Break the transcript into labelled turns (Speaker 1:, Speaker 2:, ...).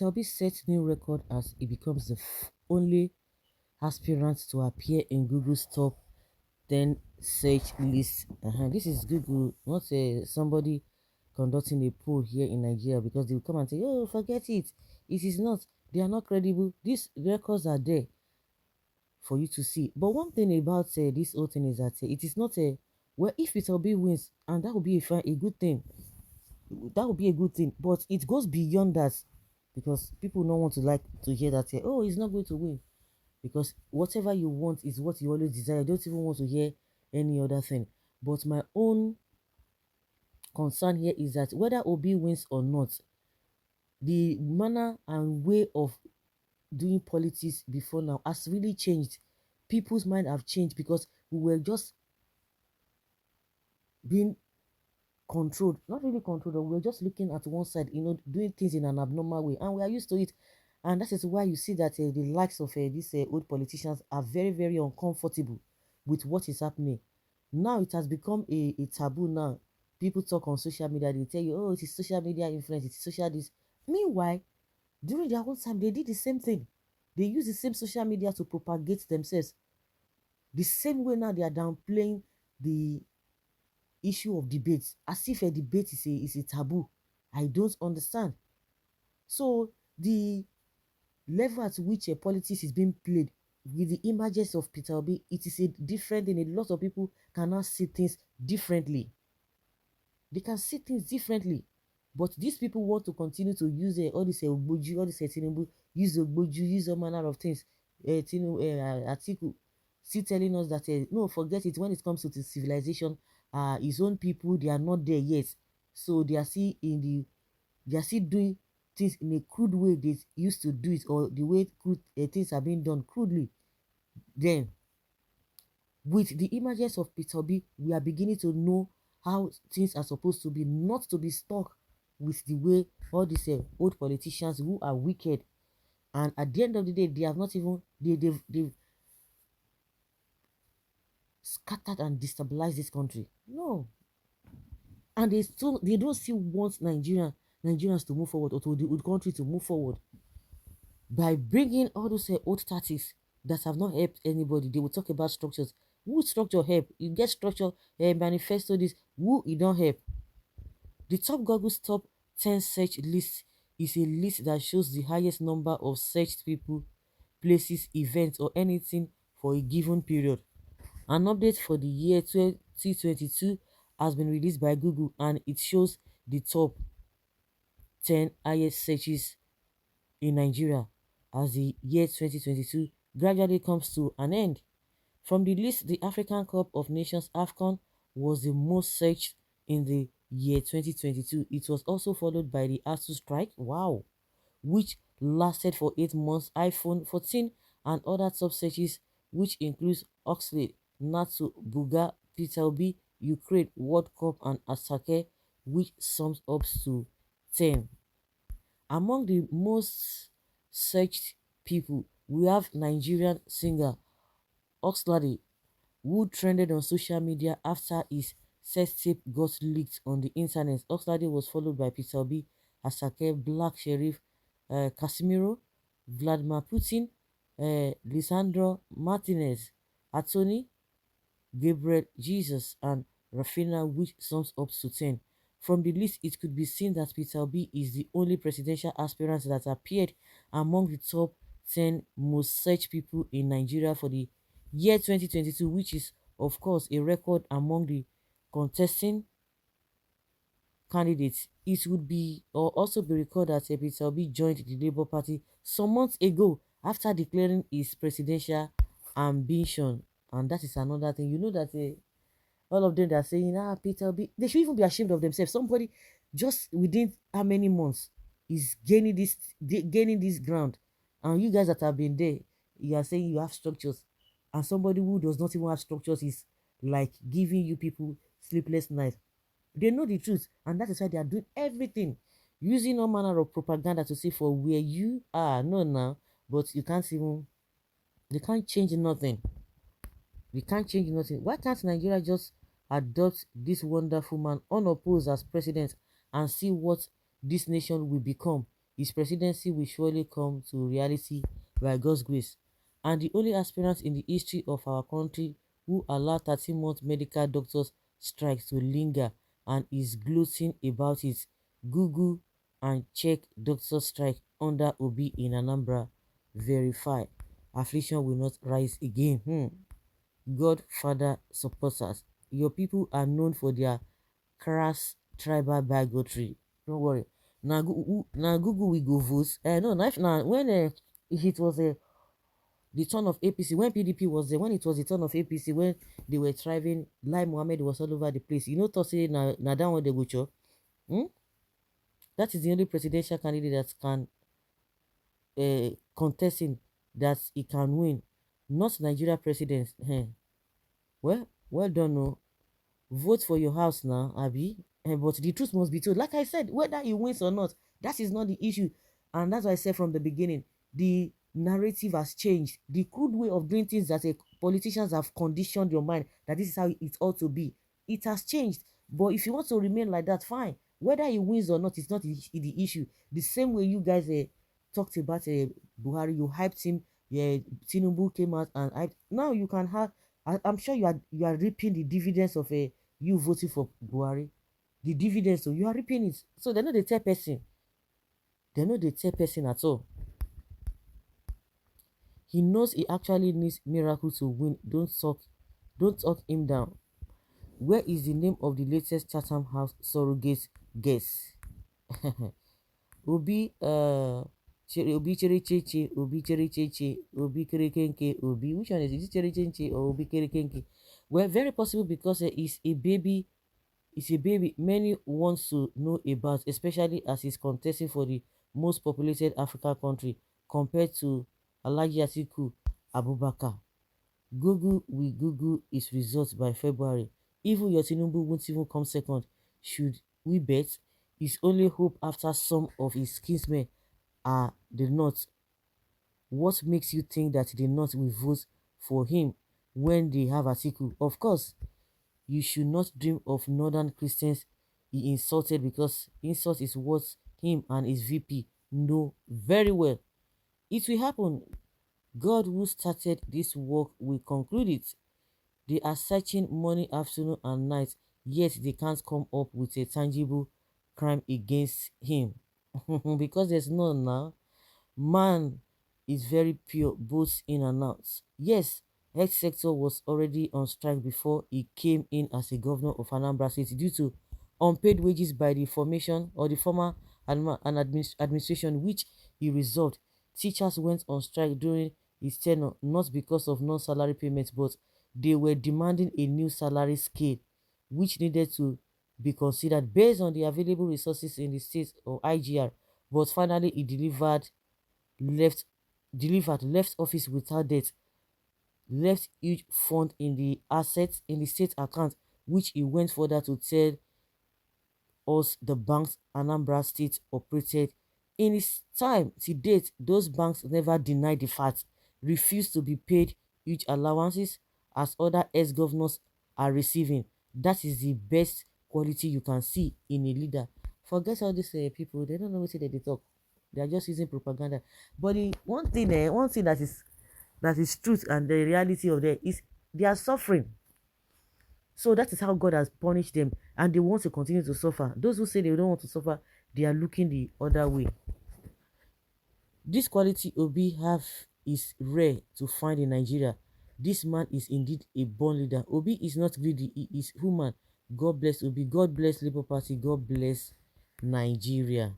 Speaker 1: Peter Obi sets new record as he becomes the only aspirant to appear in Google's top 10 search list. This is Google, not somebody conducting a poll here in Nigeria, because they will come and say, oh, forget it. It is not. They are not credible. These records are there for you to see. But one thing about this whole thing is that it is not a, well, if Peter Obi wins, and that would be a good thing, that would be a good thing. But it goes beyond that, because people don't want to like to hear that, oh, he's not going to win. Because whatever you want is what you always desire. You don't even want to hear any other thing. But my own concern here is that whether Obi wins or not, the manner and way of doing politics before now has really changed. People's mind have changed because we were just being controlled, not really controlled, we were just looking at one side, doing things in an abnormal way, and we are used to it. And that is why you see that the likes of these old politicians are very, very uncomfortable with what is happening. Now it has become a taboo now. People talk on social media, they tell you, oh, it is social media influence, it is social this. Meanwhile, during their own time, they did the same thing. They use the same social media to propagate themselves. The same way now they are downplaying the issue of debates as if a debate is a taboo. I don't understand. So the level at which a politics is being played with the emergence of Peter Obi, it is a different thing. A lot of people cannot see things differently. They can see things differently. But these people want to continue to use all this Ogboju, all this Tinubu, use Ogboju, use all manner of things. Atiku still telling us that no, forget it. When it comes to the civilization, his own people, they are not there yet. So they are still doing things in a crude way they used to do it, or the way things are being done crudely. Then, with the emergence of Peter Obi, we are beginning to know how things are supposed to be, not to be stuck with the way all these old politicians who are wicked, and at the end of the day, they have not even they've scattered and destabilized this country. No, and they don't still want Nigerians to move forward, or to the country to move forward by bringing all those old tactics that have not helped anybody. They will talk about structures. Who structure help? You get structure, manifesto this. Who it don't help? The top Google's top 10 search list is a list that shows the highest number of searched people, places, events, or anything for a given period. An update for the year 2022 has been released by Google, and it shows the top 10 highest searches in Nigeria as the year 2022 gradually comes to an end. From the list, the African Cup of Nations AFCON was the most searched in the year 2022. It was also followed by the ASU strike, wow, which lasted for 8 months, iPhone 14 and other top searches, which includes Oxlade, Natsu, Buga, Peter Obi, Ukraine, World Cup, and Asake, which sums up to 10. Among the most searched people, we have Nigerian singer Oxlade, who trended on social media after his sex tape got leaked on the internet. Oxlade was followed by Peter Obi, Asake, Black Sheriff, Casimiro, Vladimir Putin, Lisandro Martinez, Attorney, Gabriel Jesus, and Rafina, which sums up to 10. From the list, it could be seen that Peter Obi is the only presidential aspirant that appeared among the top 10 most searched people in Nigeria for the year 2022, which is, of course, a record among the contesting candidates. It would be or also be recorded that Peter Obi joined the Labour Party some months ago after declaring his presidential ambition. And that is another thing. You know that all of them that are saying, Peter Obi, they should even be ashamed of themselves. Somebody just within how many months is gaining this ground. And you guys that have been there, you are saying you have structures. And somebody who does not even have structures is like giving you people sleepless nights. They know the truth, and that is why they are doing everything, using all manner of propaganda to say for where you are. No, now, but they can't change nothing. They can't change nothing. Why can't Nigeria just adopt this wonderful man unopposed as president and see what this nation will become? His presidency will surely come to reality by God's grace. And the only aspirant in the history of our country who allowed 13-month medical doctors strike to linger and is gloating about it. Google and check doctor strike under Obi in Anambra. Verify. Affliction will not rise again. Godfather supporters. Your people are known for their crass tribal bigotry. Don't worry. Now Google will go vote. No, now when if it was the turn of APC, when PDP was there, when it was the turn of APC, when they were thriving, Lai Mohammed was all over the place. You know, to say now that one they go chop. Hmm? That is the only presidential candidate that can contesting that he can win, not Nigeria president. Well done, no. Vote for your house now, Abby. But the truth must be told. Like I said, whether he wins or not, that is not the issue. And that's why I said from the beginning, the narrative has changed. The crude way of doing things that politicians have conditioned your mind that this is how it ought to be. It has changed. But if you want to remain like that, fine. Whether he wins or not is not the issue. The same way you guys talked about Buhari, you hyped him. Yeah, Tinubu came out and hyped. Now you can have. I'm sure you are reaping the dividends of a you voting for Buhari. The dividends, so you are reaping it. So they know the third person. They know the third person at all. He knows he actually needs miracle to win. Don't talk him down. Where is the name of the latest Chatham House surrogate guest? Obi Obi Cherecheche, Obi Cherecheche, Obi Kerekenke, Obi. Which one is it Cherechenche or Obi Kerekenke? Well, very possible because it's a baby. It's a baby many want to know about, especially as he's contesting for the most populated African country compared to Alhaji Atiku Abubakar. Google will Google his results by February. Even your Tinubu won't even come second. Should we bet? His only hope after some of his kinsmen are the North. What makes you think that the North will vote for him when they have Atiku? Of course, you should not dream of northern Christians he insulted, because insult is what him and his VP know very well. It will happen. God who started this work will conclude it. They are searching morning, afternoon, and night, yet they can't come up with a tangible crime against him. Because there's none now. Man is very pure both in and out. Yes, health sector was already on strike before he came in as a governor of Anambra State due to unpaid wages by the formation or the former administration, which he resolved. Teachers went on strike during his tenure not because of non-salary payments, but they were demanding a new salary scale which needed to be considered based on the available resources in the state or IGR. But finally he left left office without debt, left huge fund in the assets in the state account, which he went further to tell us the banks Anambra State operated in his time. To date, those banks never denied the fact, refused to be paid huge allowances as other ex-governors are receiving. That is the best quality you can see in a leader. Forget all these people, they don't know what they talk. They are just using propaganda. But the one thing that is truth and the reality of them is they are suffering. So that is how God has punished them, and they want to continue to suffer. Those who say they don't want to suffer, they are looking the other way. This quality Obi have is rare to find in Nigeria. This man is indeed a born leader. Obi is not greedy, he is human. God bless Obi. God bless Labour Party. God bless Nigeria.